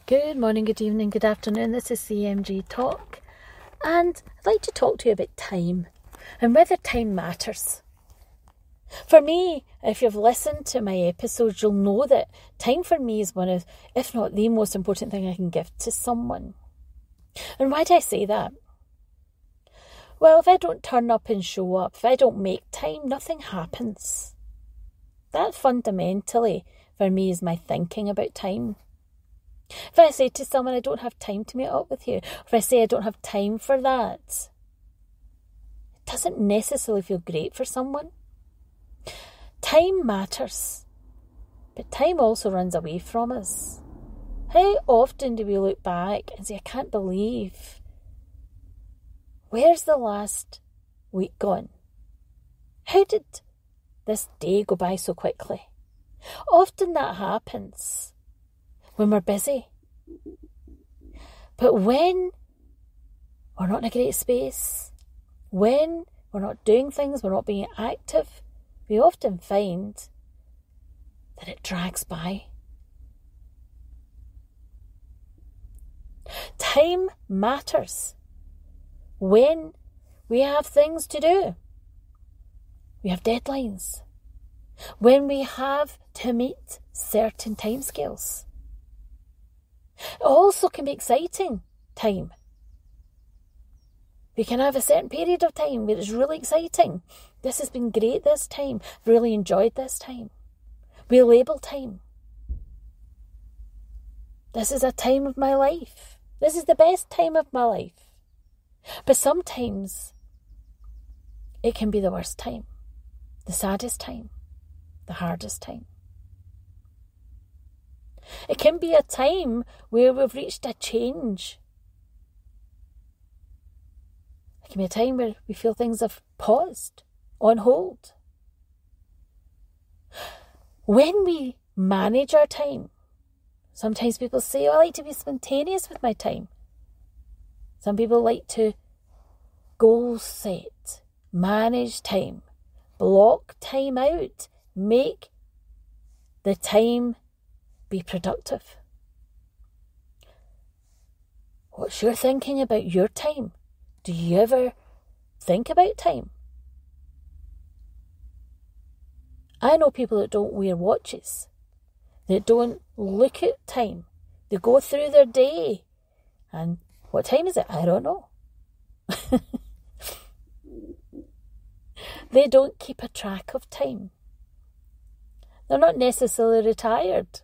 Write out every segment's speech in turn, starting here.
Good morning, good evening, good afternoon. This is CMG Talk, and I'd like to talk to you about time and whether time matters. For me, if you've listened to my episodes, you'll know that time for me is one of, if not the most important thing I can give to someone. And why do I say that? Well, if I don't turn up and show up, if I don't make time, nothing happens. That fundamentally, for me, is my thinking about time. If I say to someone, I don't have time to meet up with you, if I say I don't have time for that, it doesn't necessarily feel great for someone. Time matters, but time also runs away from us. How often do we look back and say, I can't believe, where's the last week gone? How did this day go by so quickly? Often that happens when we're busy. But when we're not in a great space, when we're not doing things, we're not being active, we often find that it drags by. Time matters when we have things to do. We have deadlines. When we have to meet certain timescales. It also can be exciting time. We can have a certain period of time where it's really exciting. This has been great this time. Really enjoyed this time. We label time. This is a time of my life. This is the best time of my life. But sometimes it can be the worst time. The saddest time. The hardest time. It can be a time where we've reached a change. It can be a time where we feel things have paused, on hold. When we manage our time, sometimes people say, I like to be spontaneous with my time. Some people like to goal set, manage time, block time out, make the time be productive. What's your thinking about your time? Do you ever think about time? I know people that don't wear watches, that don't look at time. They go through their day and what time is it? I don't know. They don't keep a track of time. They're not necessarily retired.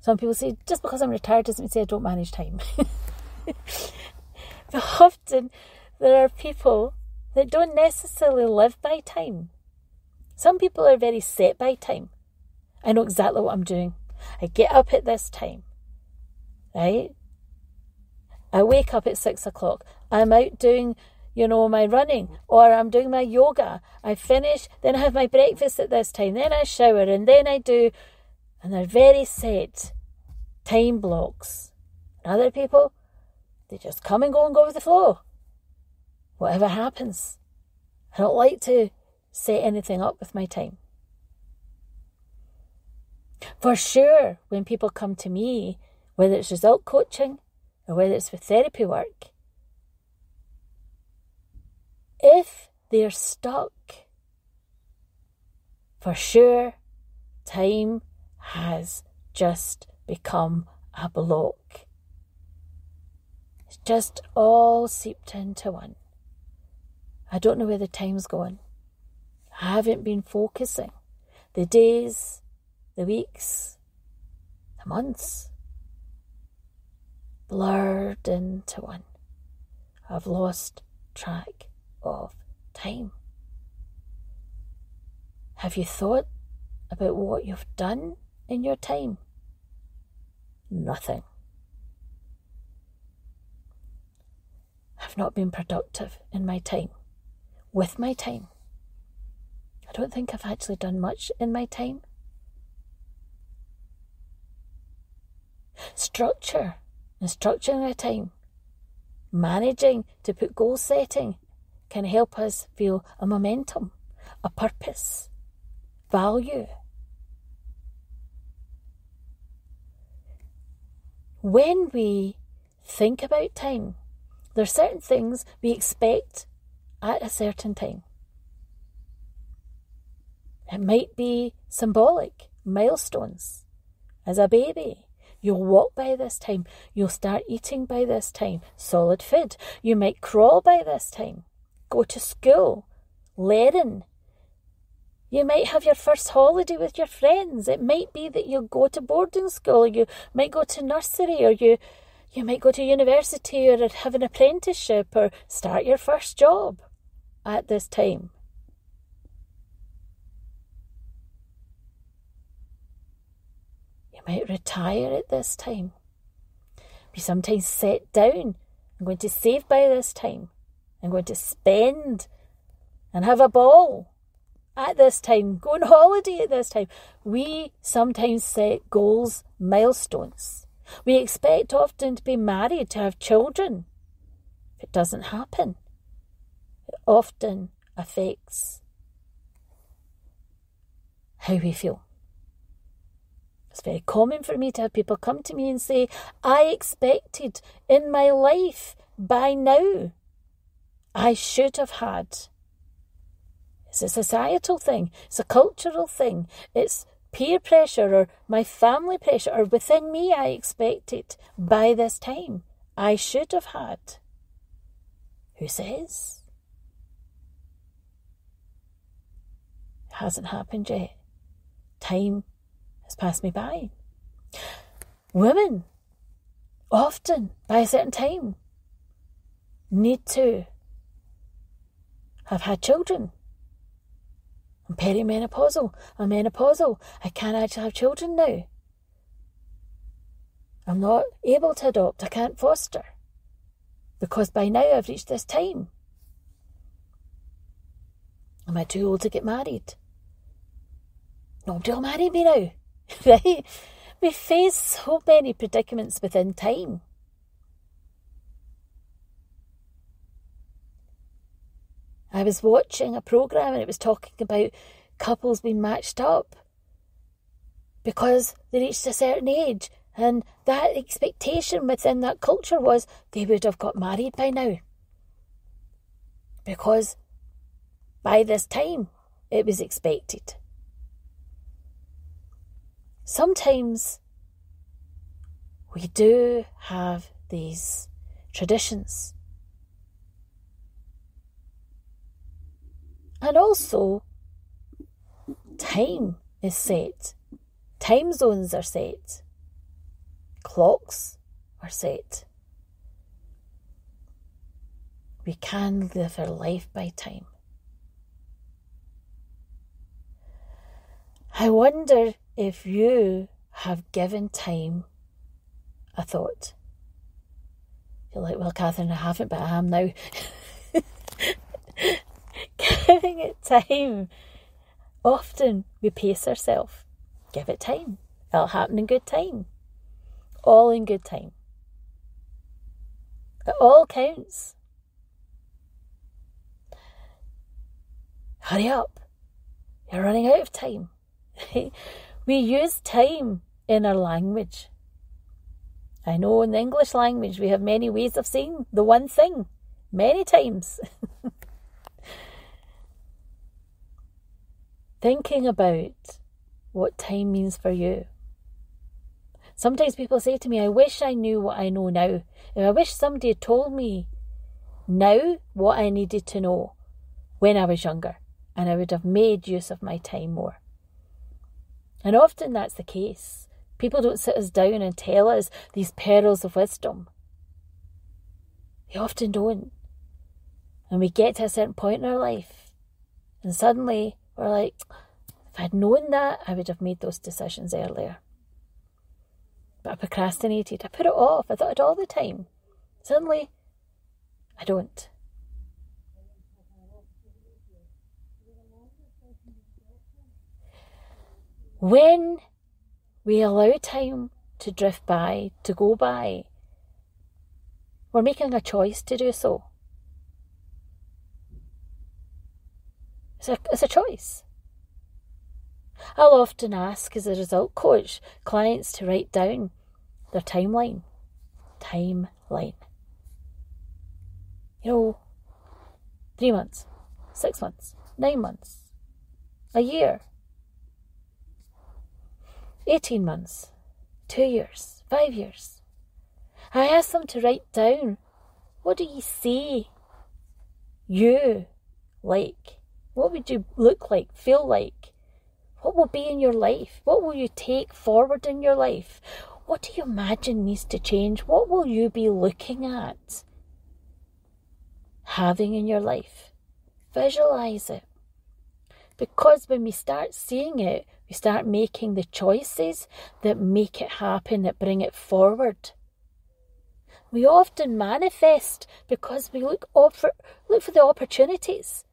Some people say, just because I'm retired doesn't mean I don't manage time. But often there are people that don't necessarily live by time. Some people are very set by time. I know exactly what I'm doing. I get up at this time, right? I wake up at 6 o'clock. I'm out doing, my running, or I'm doing my yoga. I finish, then I have my breakfast at this time, then I shower, and then I do. And they're very set time blocks. And other people, they just come and go with the flow. Whatever happens. I don't like to set anything up with my time. For sure, when people come to me, whether it's result coaching or whether it's for therapy work, if they're stuck, for sure, time has just become a block. It's just all seeped into one. I don't know where the time's gone. I haven't been focusing. The days, the weeks, the months, blurred into one. I've lost track of time. Have you thought about what you've done in your time? Nothing. I've not been productive in my time, with my time. I don't think I've actually done much in my time. Structure and structuring our time, managing to put goal setting can help us feel a momentum, a purpose, value. when we think about time, there are certain things we expect at a certain time. It might be symbolic, milestones. As a baby, you'll walk by this time. You'll start eating by this time. Solid food. You might crawl by this time. Go to school. Learn. You might have your first holiday with your friends. It might be that you'll go to boarding school. You might go to nursery, or you might go to university, or have an apprenticeship, or start your first job at this time. You might retire at this time. We sometimes set down, I'm going to save by this time. I'm going to spend and have a ball at this time, go on holiday at this time. We sometimes set goals, milestones. We expect often to be married, to have children. If it doesn't happen, it often affects how we feel. It's very common for me to have people come to me and say, I expected in my life by now, I should have had. It's a societal thing. It's a cultural thing. It's peer pressure or my family pressure, or within me I expected by this time. I should have had. Who says? It hasn't happened yet. Time has passed me by. Women, often by a certain time, need to have had children. I'm perimenopausal, I'm menopausal, I can't actually have children now. I'm not able to adopt, I can't foster. Because by now I've reached this time. Am I too old to get married? Nobody will marry me now, right? We face so many predicaments within time. I was watching a programme and it was talking about couples being matched up because they reached a certain age, and that expectation within that culture was they would have got married by now. Because by this time it was expected. Sometimes we do have these traditions. And also, time is set. Time zones are set. Clocks are set. We can live our life by time. I wonder if you have given time a thought. You're like, well, Catherine, I haven't, but I am now. Giving it time. Often we pace ourselves. Give it time. It'll happen in good time. All in good time. It all counts. Hurry up. You're running out of time. We use time in our language. I know in the English language we have many ways of saying the one thing. Many times. Thinking about what time means for you. Sometimes people say to me, I wish I knew what I know now. I wish somebody had told me now what I needed to know when I was younger, and I would have made use of my time more. And often that's the case. People don't sit us down and tell us these pearls of wisdom. They often don't. And we get to a certain point in our life, and suddenly we're like, if I'd known that, I would have made those decisions earlier. But I procrastinated. I put it off. I thought it all the time. Suddenly, I don't. When we allow time to drift by, to go by, we're making a choice to do so. It's a choice. I'll often ask, as a result coach, clients to write down their timeline timeline. 3 months, 6 months, 9 months, a year, 18 months, 2 years, 5 years. I asked them to write down, what do you see you like? What would you look like, feel like? What will be in your life? What will you take forward in your life? What do you imagine needs to change? What will you be looking at having in your life? Visualize it. Because when we start seeing it, we start making the choices that make it happen, that bring it forward. We often manifest because we look for the opportunities.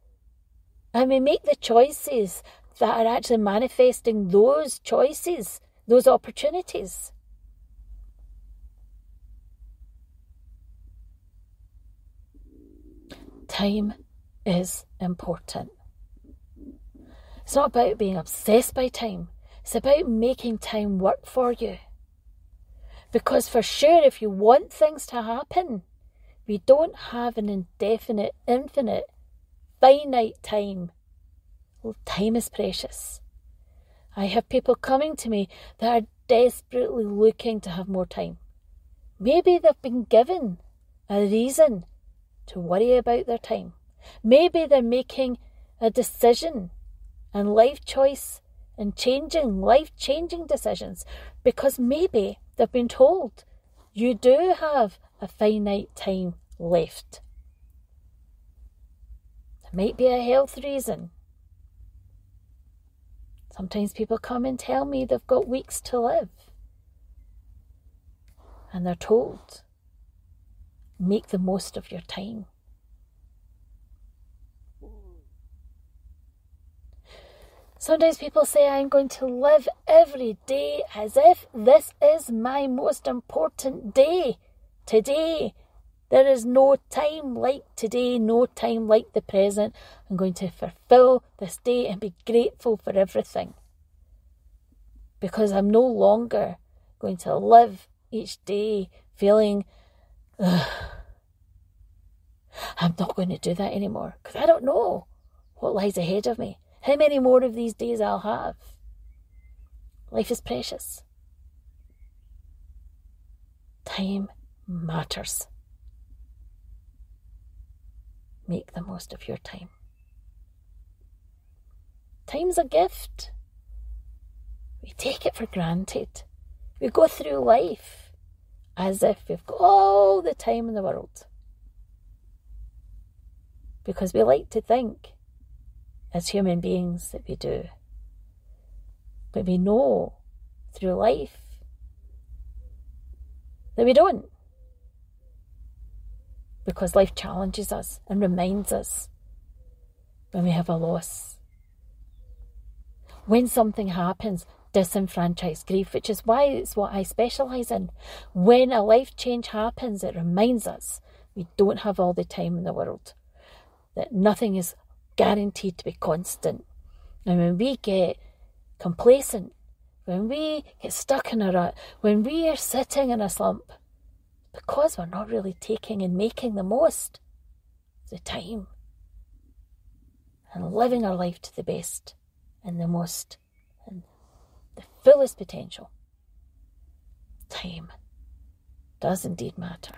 And we make the choices that are actually manifesting those choices, those opportunities. Time is important. It's not about being obsessed by time. It's about making time work for you. Because for sure, if you want things to happen, we don't have an indefinite, infinite, finite time. Well, time is precious. I have people coming to me that are desperately looking to have more time. Maybe they've been given a reason to worry about their time. Maybe they're making a decision and life choice and life-changing decisions because maybe they've been told you do have a finite time left. There might be a health reason. Sometimes people come and tell me they've got weeks to live. And they're told, make the most of your time. Sometimes people say, I'm going to live every day as if this is my most important day. Today, there is no time like today, no time like the present. I'm going to fulfill this day and be grateful for everything. Because I'm no longer going to live each day feeling, I'm not going to do that anymore. Because I don't know what lies ahead of me. How many more of these days I'll have. Life is precious. Time matters. Make the most of your time. Time's a gift. We take it for granted. We go through life as if we've got all the time in the world. Because we like to think, as human beings, that we do. But we know through life that we don't. Because life challenges us and reminds us when we have a loss. When something happens, disenfranchised grief, which is why it's what I specialise in. When a life change happens, it reminds us we don't have all the time in the world. That nothing is guaranteed to be constant. And when we get complacent, when we get stuck in a rut, when we are sitting in a slump, because we're not really taking and making the most of the time and living our life to the best and the most and the fullest potential. Time does indeed matter.